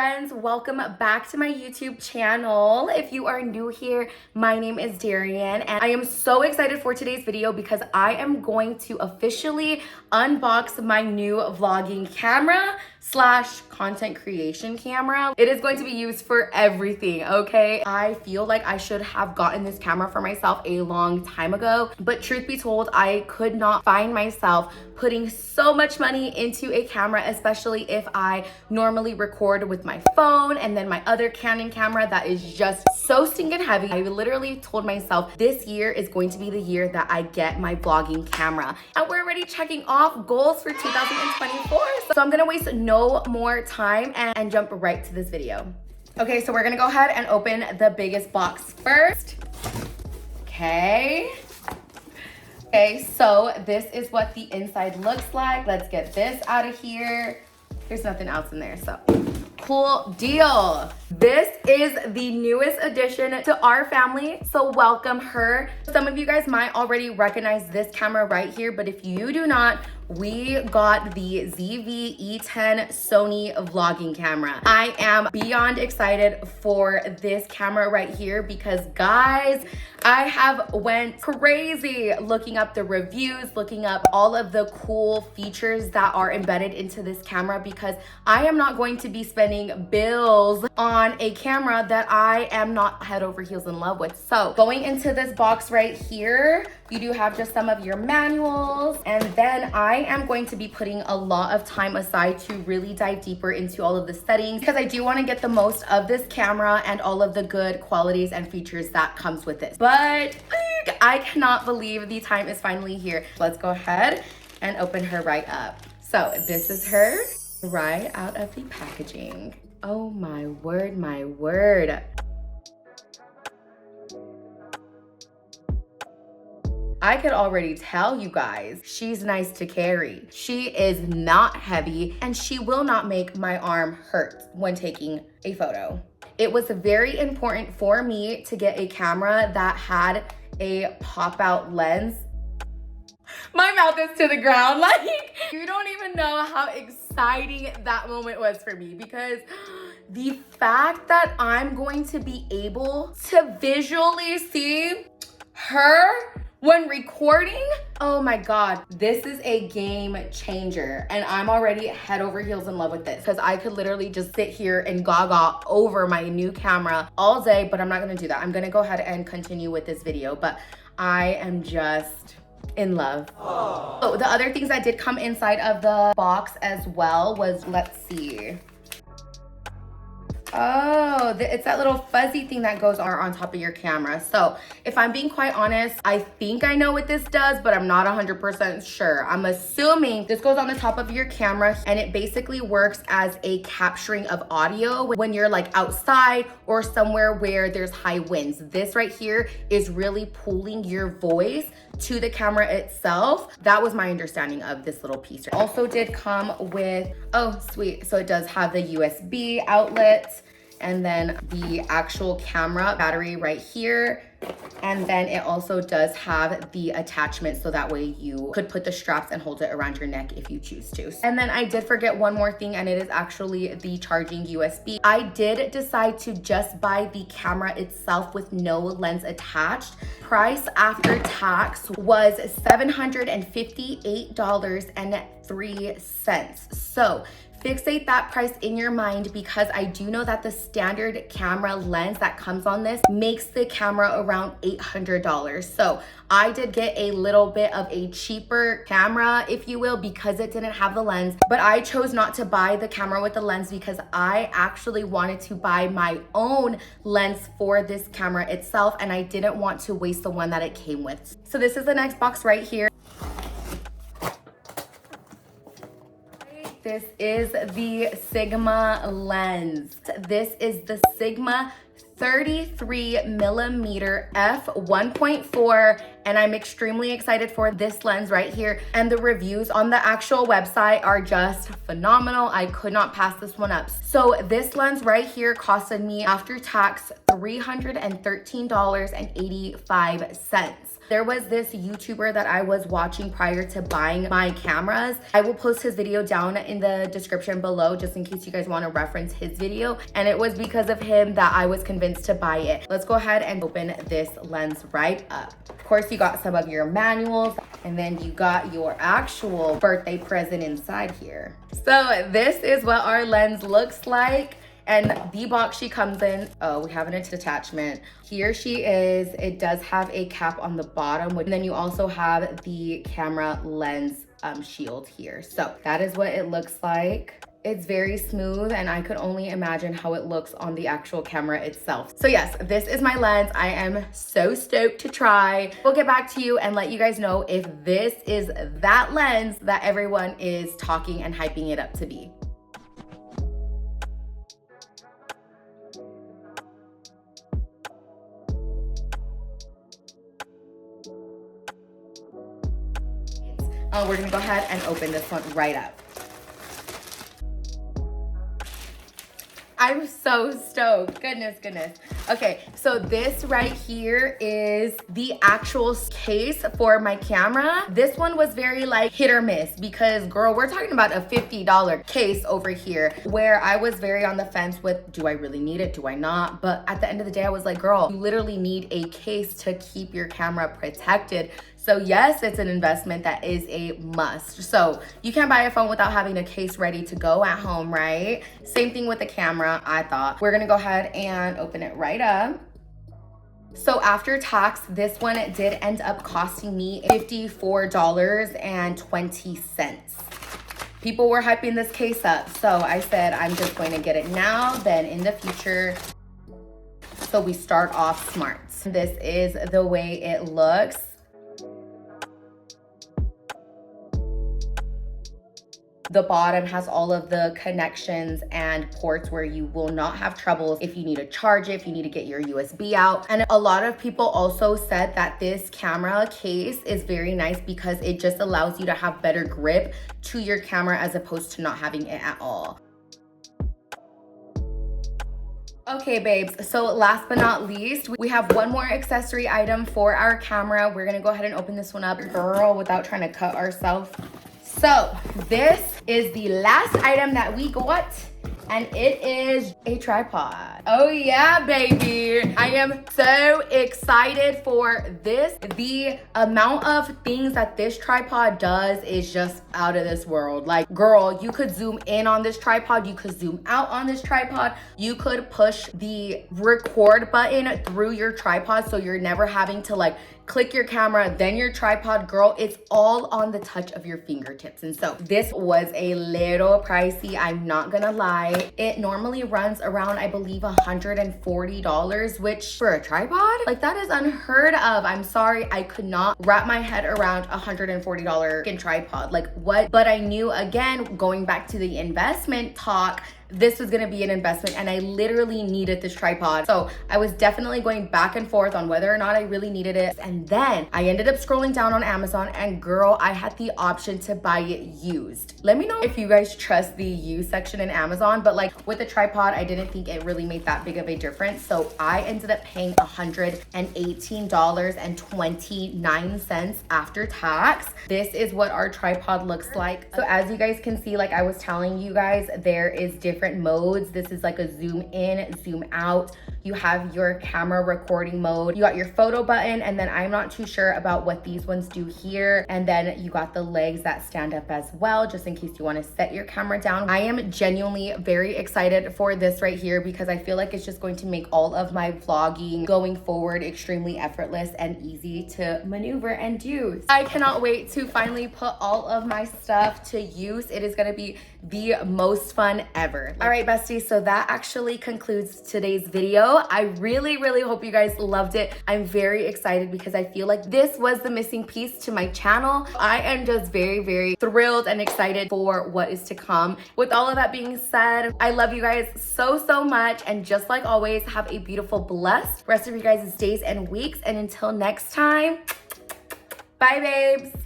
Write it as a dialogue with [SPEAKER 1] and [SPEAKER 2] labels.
[SPEAKER 1] friends, welcome back to my YouTube channel. If you are new here, my name is Darian and I am so excited for today's video because I am going to officially unbox my new vlogging camera slash content creation camera. It is going to be used for everything, okay? I feel like I should have gotten this camera for myself a long time ago, but truth be told, I could not find myself putting so much money into a camera, especially if I normally record with my phone and then my other Canon camera that is just so stinking heavy. I literally told myself this year is going to be the year that I get my vlogging camera. And we're already checking off goals for 2024. So I'm gonna waste no more time and jump right to this video. Okay, so we're gonna go ahead and open the biggest box first. Okay, so this is what the inside looks like. Let's get this out of here. There's nothing else in there, so cool deal. This is the newest addition to our family, so welcome her. Some of you guys might already recognize this camera right here, but if you do not, we got the ZV E-10 Sony vlogging camera. I am beyond excited for this camera right here because guys, I have went crazy looking up the reviews, looking up all of the cool features that are embedded into this camera because I am not going to be spending bills on a camera that I am not head over heels in love with. So going into this box right here, you do have just some of your manuals, and then I am going to be putting a lot of time aside to really dive deeper into all of the settings because I do want to get the most of this camera and all of the good qualities and features that comes with it. But I cannot believe the time is finally here. Let's go ahead and open her right up. So this is her right out of the packaging. Oh my word, my word. I could already tell you guys, she's nice to carry. She is not heavy and she will not make my arm hurt when taking a photo. It was very important for me to get a camera that had a pop-out lens. My mouth is to the ground. Like, you don't even know how exciting that moment was for me because the fact that I'm going to be able to visually see her when recording, oh my God, this is a game changer. And I'm already head over heels in love with this because I could literally just sit here and gaga over my new camera all day, but I'm not gonna do that. I'm gonna go ahead and continue with this video, but I am just in love. Oh, the other things that did come inside of the box as well was, let's see. Oh, it's that little fuzzy thing that goes on top of your camera. So if I'm being quite honest, I think I know what this does, but I'm not 100% sure. I'm assuming this goes on the top of your camera and it basically works as a capturing of audio when you're like outside or somewhere where there's high winds. This right here is really pulling your voice to the camera itself. That was my understanding of this little piece. It also did come with, oh sweet, so it does have the USB outlet and then the actual camera battery right here. And then it also does have the attachment so that way you could put the straps and hold it around your neck if you choose to. And then I did forget one more thing, and it is actually the charging USB. I did decide to just buy the camera itself with no lens attached. Price after tax was $758.03. So fixate that price in your mind because I do know that the standard camera lens that comes on this makes the camera around $800. So I did get a little bit of a cheaper camera, if you will, because it didn't have the lens, but I chose not to buy the camera with the lens because I actually wanted to buy my own lens for this camera itself and I didn't want to waste the one that it came with. So this is the next box right here. This is the Sigma lens. This is the Sigma 33mm f1.4 and I'm extremely excited for this lens right here, and the reviews on the actual website are just phenomenal. I could not pass this one up. So this lens right here costed me after tax $313.85. There was this YouTuber that I was watching prior to buying my cameras. I will post his video down in the description below just in case you guys want to reference his video. And it was because of him that I was convinced to buy it. Let's go ahead and open this lens right up. Of course, you got some of your manuals and then you got your actual birthday present inside here. So this is what our lens looks like. And the box she comes in, oh, we have an attachment. Here she is. It does have a cap on the bottom. And then you also have the camera lens shield here. So that is what it looks like. It's very smooth and I could only imagine how it looks on the actual camera itself. So yes, this is my lens. I am so stoked to try. We'll get back to you and let you guys know if this is that lens that everyone is talking and hyping it up to be. We're gonna go ahead and open this one right up. I'm so stoked, goodness. Okay, so this right here is the actual case for my camera. This one was very like hit or miss because girl, we're talking about a $50 case over here where I was very on the fence with, do I really need it? Do I not? But at the end of the day, I was like, girl, you literally need a case to keep your camera protected. So yes, it's an investment that is a must. So you can't buy a phone without having a case ready to go at home, right? Same thing with the camera, I thought. We're gonna go ahead and open it right up. So after tax, this one did end up costing me $54.20. People were hyping this case up. So I said, I'm just going to get it now, then in the future. So we start off smart. This is the way it looks. The bottom has all of the connections and ports where you will not have troubles if you need to charge it, if you need to get your USB out. And a lot of people also said that this camera case is very nice because it just allows you to have better grip to your camera as opposed to not having it at all. Okay, babes, so last but not least, we have one more accessory item for our camera. We're gonna go ahead and open this one up, girl, without trying to cut ourselves. So this is the last item that we got, and it is a tripod. Oh yeah, baby. I am so excited for this. The amount of things that this tripod does is just out of this world. Like, girl, you could zoom in on this tripod, you could zoom out on this tripod, you could push the record button through your tripod so you're never having to like click your camera, then your tripod, girl. It's all on the touch of your fingertips. And so this was a little pricey, I'm not gonna lie. It normally runs around, I believe, $140, which for a tripod, like that is unheard of. I'm sorry, I could not wrap my head around $140 in tripod. Like what? But I knew, again, going back to the investment talk, this was gonna be an investment and I literally needed this tripod. So I was definitely going back and forth on whether or not I really needed it. And then I ended up scrolling down on Amazon and girl, I had the option to buy it used. Let me know if you guys trust the used section in Amazon, but like with the tripod, I didn't think it really made that big of a difference. So I ended up paying $118.29 after tax. This is what our tripod looks like. So as you guys can see, like I was telling you guys, there is different modes. This is like a zoom in, zoom out. You have your camera recording mode. You got your photo button, and then I'm not too sure about what these ones do here. And then you got the legs that stand up as well, just in case you want to set your camera down. I am genuinely very excited for this right here because I feel like it's just going to make all of my vlogging going forward extremely effortless and easy to maneuver and use. I cannot wait to finally put all of my stuff to use. It is going to be the most fun ever. All right, besties, so that actually concludes today's video. I really hope you guys loved it. I'm very excited because I feel like this was the missing piece to my channel. I am just very thrilled and excited for what is to come. With all of that being said, I love you guys so much, and just like always, have a beautiful, blessed rest of your guys' days and weeks, and until next time, bye babes.